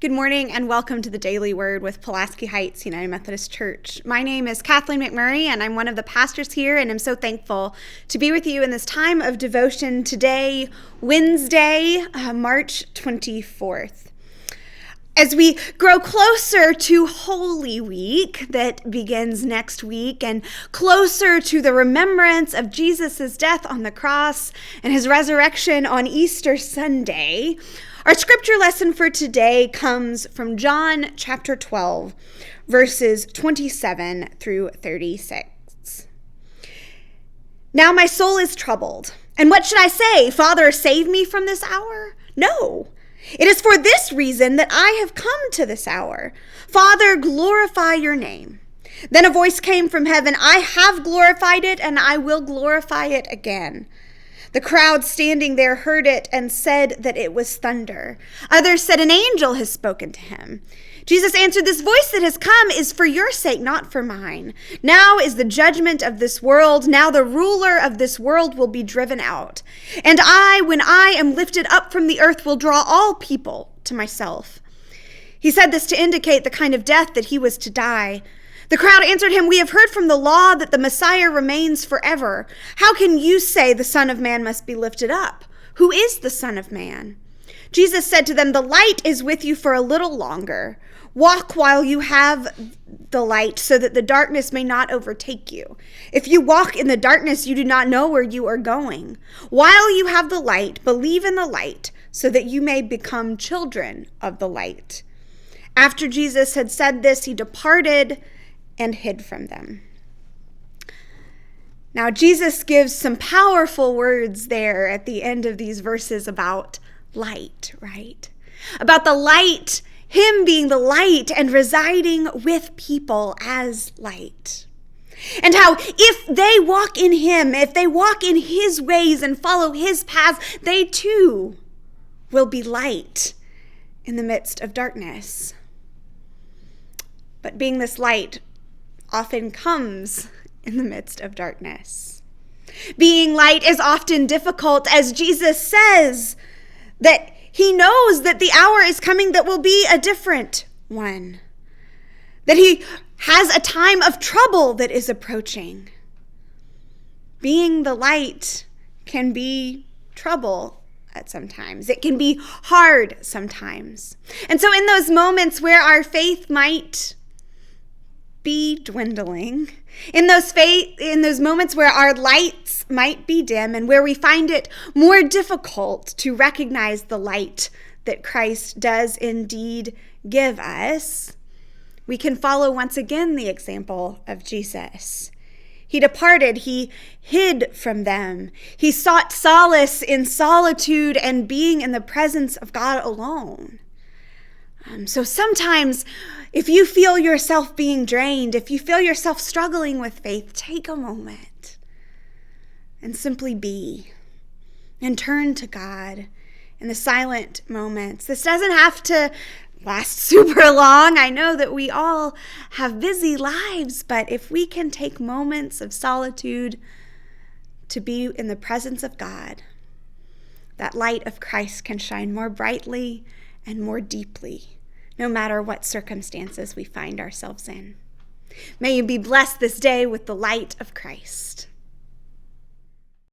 Good morning and welcome to the Daily Word with Pulaski Heights United Methodist Church. My name is Kathleen McMurray and I'm one of the pastors here, and I'm so thankful to be with you in this time of devotion today, Wednesday, March 24th. As we grow closer to Holy Week that begins next week and closer to the remembrance of Jesus' death on the cross and his resurrection on Easter Sunday, our scripture lesson for today comes from John chapter 12, verses 27 through 36. Now my soul is troubled, and what should I say? Father, save me from this hour? No. It is for this reason that I have come to this hour. Father, glorify your name. Then a voice came from heaven, I have glorified it, and I will glorify it again. The crowd standing there heard it and said that it was thunder. Others said an angel has spoken to him. Jesus answered, this voice that has come is for your sake, not for mine. Now is the judgment of this world. Now the ruler of this world will be driven out. And I, when I am lifted up from the earth, will draw all people to myself. He said this to indicate the kind of death that he was to die. The crowd answered him, we have heard from the law that the Messiah remains forever. How can you say the Son of Man must be lifted up? Who is the Son of Man? Jesus said to them, the light is with you for a little longer. Walk while you have the light so that the darkness may not overtake you. If you walk in the darkness, you do not know where you are going. While you have the light, believe in the light so that you may become children of the light. After Jesus had said this, he departed and hid from them. Now, Jesus gives some powerful words there at the end of these verses about light, right? About the light, him being the light and residing with people as light. And how if they walk in him, if they walk in his ways and follow his paths, they too will be light in the midst of darkness. But being this light often comes in the midst of darkness. Being light is often difficult, as Jesus says that he knows that the hour is coming that will be a different one, that he has a time of trouble that is approaching. Being the light can be trouble at sometimes. It can be hard sometimes. And so in those moments where our faith might be dwindling, in those moments where our lights might be dim and where we find it more difficult to recognize the light that Christ does indeed give us, we can follow once again the example of Jesus. He departed, he hid from them. He sought solace in solitude and being in the presence of God alone. So sometimes if you feel yourself being drained, if you feel yourself struggling with faith, take a moment and simply be and turn to God in the silent moments. This doesn't have to last super long. I know that we all have busy lives, but if we can take moments of solitude to be in the presence of God, that light of Christ can shine more brightly and more deeply, no matter what circumstances we find ourselves in. May you be blessed this day with the light of Christ.